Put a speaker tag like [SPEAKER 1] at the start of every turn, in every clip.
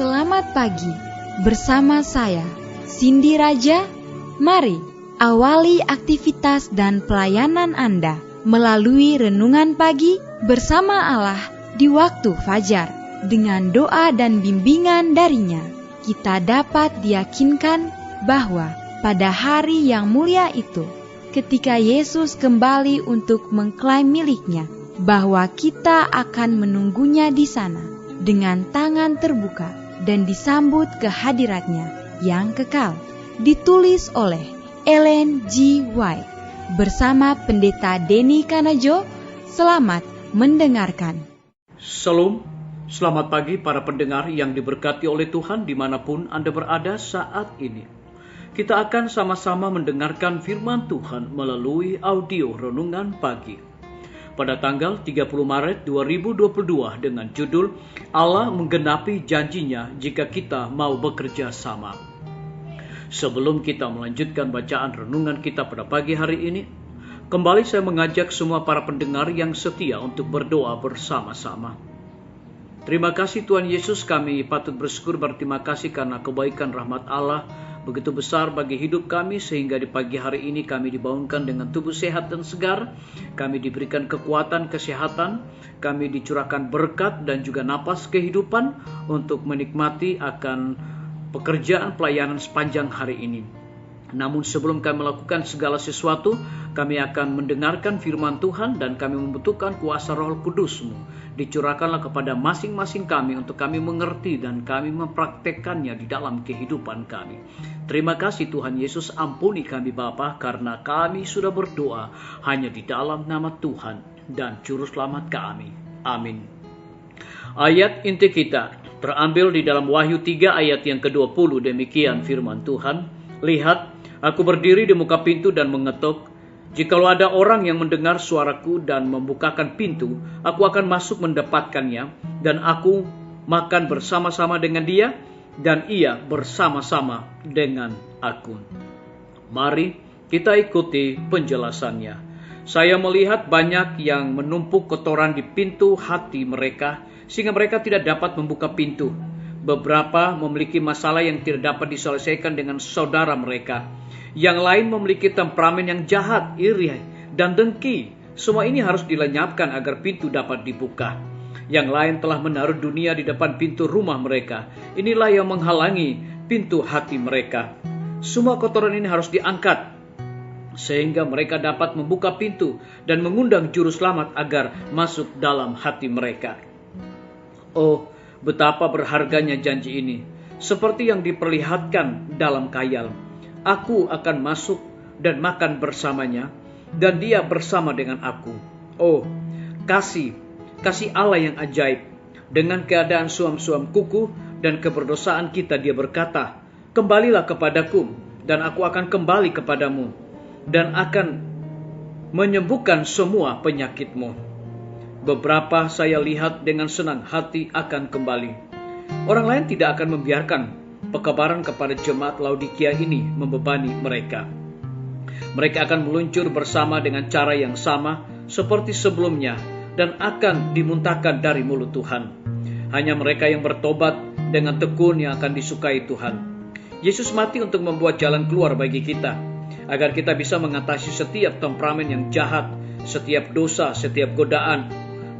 [SPEAKER 1] Selamat pagi, bersama saya, Cindy Raja. Mari awali aktivitas dan pelayanan Anda melalui renungan pagi bersama Allah di waktu fajar. Dengan doa dan bimbingan darinya, kita dapat diyakinkan bahwa pada hari yang mulia itu, ketika Yesus kembali untuk mengklaim miliknya, bahwa kita akan menunggunya di sana dengan tangan terbuka dan disambut ke hadiratnya yang kekal. Ditulis oleh Ellen G. White bersama Pendeta Denny Kanajo. Selamat mendengarkan.
[SPEAKER 2] Salam, selamat pagi para pendengar yang diberkati oleh Tuhan dimanapun Anda berada saat ini. Kita akan sama-sama mendengarkan firman Tuhan melalui audio renungan pagi pada tanggal 30 Maret 2022 dengan judul Allah menggenapi janjinya jika kita mau bekerja sama. Sebelum kita melanjutkan bacaan renungan kita pada pagi hari ini, kembali saya mengajak semua para pendengar yang setia untuk berdoa bersama-sama. Terima kasih Tuhan Yesus, kami patut bersyukur berterima kasih karena kebaikan rahmat Allah begitu besar bagi hidup kami, sehingga di pagi hari ini kami dibangunkan dengan tubuh sehat dan segar, kami diberikan kekuatan, kesehatan, kami dicurahkan berkat dan juga napas kehidupan untuk menikmati akan pekerjaan pelayanan sepanjang hari ini. Namun sebelum kami melakukan segala sesuatu, kami akan mendengarkan firman Tuhan dan kami membutuhkan kuasa Roh Kudus-Mu. Dicurahkanlah kepada masing-masing kami untuk kami mengerti dan kami mempraktekkannya di dalam kehidupan kami. Terima kasih Tuhan Yesus, ampuni kami Bapa, karena kami sudah berdoa hanya di dalam nama Tuhan dan Juru Selamat kami. Amin. Ayat inti kita terambil di dalam Wahyu 3 ayat yang ke-20. Demikian firman Tuhan. Lihat, aku berdiri di muka pintu dan mengetuk. Jikalau ada orang yang mendengar suaraku dan membukakan pintu, aku akan masuk mendapatkannya, dan aku makan bersama-sama dengan dia, dan ia bersama-sama dengan aku. Mari kita ikuti penjelasannya. Saya melihat banyak yang menumpuk kotoran di pintu hati mereka, sehingga mereka tidak dapat membuka pintu. Beberapa memiliki masalah yang tidak dapat diselesaikan dengan saudara mereka. Yang lain memiliki temperamen yang jahat, iri, dan dengki. Semua ini harus dilenyapkan agar pintu dapat dibuka. Yang lain telah menaruh dunia di depan pintu rumah mereka. Inilah yang menghalangi pintu hati mereka. Semua kotoran ini harus diangkat, sehingga mereka dapat membuka pintu dan mengundang Juru Selamat agar masuk dalam hati mereka. Oh, betapa berharganya janji ini. Seperti yang diperlihatkan dalam khayal. Aku akan masuk dan makan bersamanya, dan dia bersama dengan aku. Oh, kasih Allah yang ajaib. Dengan keadaan suam-suam kuku dan keberdosaan kita, dia berkata, kembalilah kepadaku, dan aku akan kembali kepadamu, dan akan menyembuhkan semua penyakitmu. Beberapa saya lihat dengan senang hati akan kembali. Orang lain tidak akan membiarkan pekabaran kepada jemaat Laodikia ini membebani mereka. Mereka akan meluncur bersama dengan cara yang sama seperti sebelumnya dan akan dimuntahkan dari mulut Tuhan. Hanya mereka yang bertobat dengan tekun yang akan disukai Tuhan. Yesus mati untuk membuat jalan keluar bagi kita, agar kita bisa mengatasi setiap temperamen yang jahat, setiap dosa, setiap godaan,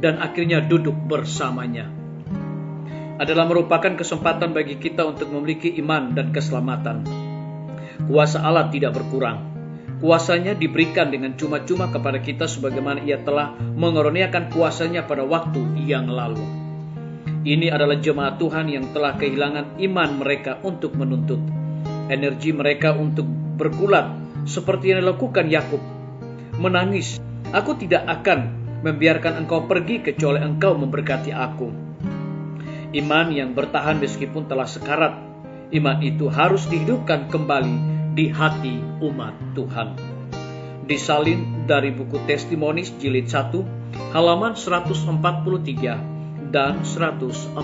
[SPEAKER 2] dan akhirnya duduk bersamanya. Adalah merupakan kesempatan bagi kita untuk memiliki iman dan keselamatan. Kuasa Allah tidak berkurang. Kuasanya diberikan dengan cuma-cuma kepada kita sebagaimana ia telah mengaruniakan kuasanya pada waktu yang lalu. Ini adalah jemaat Tuhan yang telah kehilangan iman mereka untuk menuntut. Energi mereka untuk bergulat seperti yang dilakukan Yakub. Menangis, aku tidak akan membiarkan engkau pergi kecuali engkau memberkati aku. Iman yang bertahan meskipun telah sekarat. Iman itu harus dihidupkan kembali di hati umat Tuhan. Disalin dari buku Testimonies jilid 1 halaman 143 dan 144.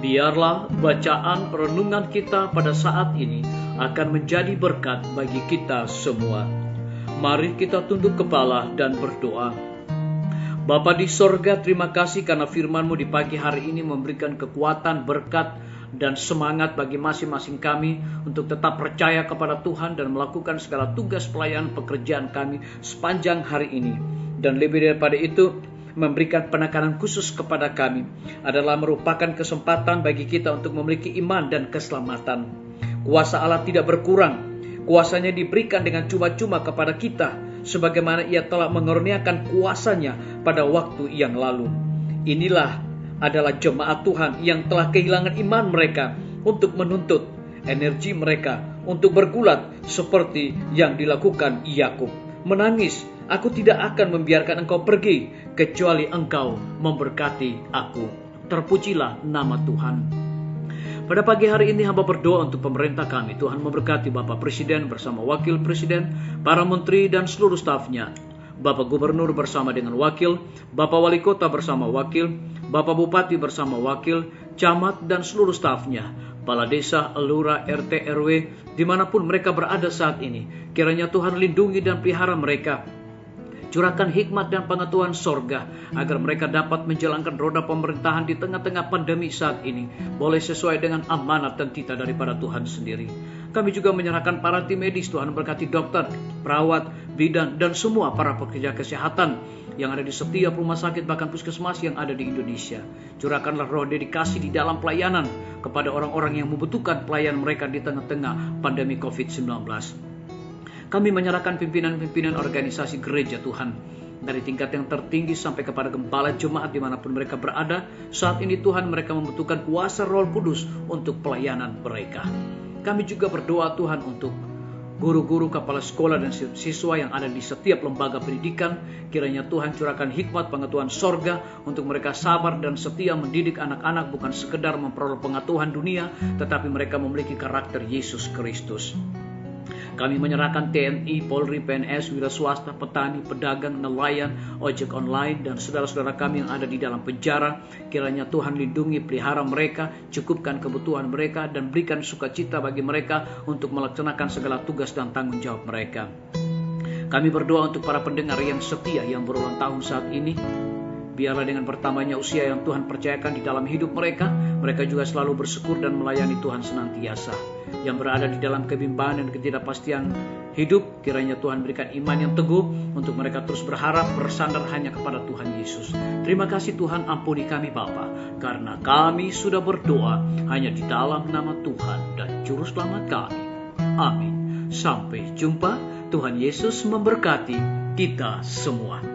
[SPEAKER 2] Biarlah bacaan renungan kita pada saat ini akan menjadi berkat bagi kita semua. Mari kita tunduk kepala dan berdoa. Bapa di sorga, terima kasih karena firman-Mu di pagi hari ini memberikan kekuatan, berkat, dan semangat bagi masing-masing kami untuk tetap percaya kepada Tuhan dan melakukan segala tugas pelayanan pekerjaan kami sepanjang hari ini. Dan lebih daripada itu, memberikan penekanan khusus kepada kami adalah merupakan kesempatan bagi kita untuk memiliki iman dan keselamatan. Kuasa Allah tidak berkurang, kuasanya diberikan dengan cuma-cuma kepada kita, sebagaimana Ia telah mengaruniakan kuasanya pada waktu yang lalu. Inilah adalah jemaat Tuhan yang telah kehilangan iman mereka untuk menuntut energi mereka untuk bergulat seperti yang dilakukan Yakub. Menangis, aku tidak akan membiarkan engkau pergi kecuali engkau memberkati aku. Terpujilah nama Tuhan. Pada pagi hari ini hamba berdoa untuk pemerintah kami. Tuhan memberkati Bapak Presiden bersama Wakil Presiden, para menteri dan seluruh stafnya. Bapak Gubernur bersama dengan wakil, Bapak Wali Kota bersama wakil, Bapak Bupati bersama wakil, camat dan seluruh stafnya, kepala desa, lurah, RT, RW, dimanapun mereka berada saat ini. Kiranya Tuhan lindungi dan pelihara mereka. Curahkan hikmat dan pengetahuan sorga, agar mereka dapat menjalankan roda pemerintahan di tengah-tengah pandemi saat ini, boleh sesuai dengan amanat dan titah daripada Tuhan sendiri. Kami juga menyerahkan para tim medis, Tuhan berkati dokter, perawat, bidan, dan semua para pekerja kesehatan yang ada di setiap rumah sakit bahkan puskesmas yang ada di Indonesia. Curahkanlah roh dedikasi di dalam pelayanan kepada orang-orang yang membutuhkan pelayanan mereka di tengah-tengah pandemi COVID-19. Kami menyerahkan pimpinan-pimpinan organisasi gereja Tuhan, dari tingkat yang tertinggi sampai kepada gembala jemaat dimanapun mereka berada. Saat ini Tuhan, mereka membutuhkan kuasa Roh Kudus untuk pelayanan mereka. Kami juga berdoa Tuhan untuk guru-guru, kepala sekolah dan siswa yang ada di setiap lembaga pendidikan. Kiranya Tuhan curahkan hikmat pengetahuan sorga untuk mereka sabar dan setia mendidik anak-anak, bukan sekedar memperoleh pengetahuan dunia, tetapi mereka memiliki karakter Yesus Kristus. Kami menyerahkan TNI, Polri, PNS, wira swasta, petani, pedagang, nelayan, ojek online, dan saudara-saudara kami yang ada di dalam penjara. Kiranya Tuhan lindungi, pelihara mereka, cukupkan kebutuhan mereka, dan berikan sukacita bagi mereka untuk melaksanakan segala tugas dan tanggung jawab mereka. Kami berdoa untuk para pendengar yang setia yang berulang tahun saat ini. Biarlah dengan bertambahnya usia yang Tuhan percayakan di dalam hidup mereka, mereka juga selalu bersyukur dan melayani Tuhan senantiasa. Yang berada di dalam kebimbangan dan ketidakpastian hidup, kiranya Tuhan berikan iman yang teguh untuk mereka terus berharap, bersandar hanya kepada Tuhan Yesus. Terima kasih Tuhan, ampuni kami Bapa, karena kami sudah berdoa hanya di dalam nama Tuhan dan Juru Selamat kami. Amin. Sampai jumpa. Tuhan Yesus memberkati kita semua.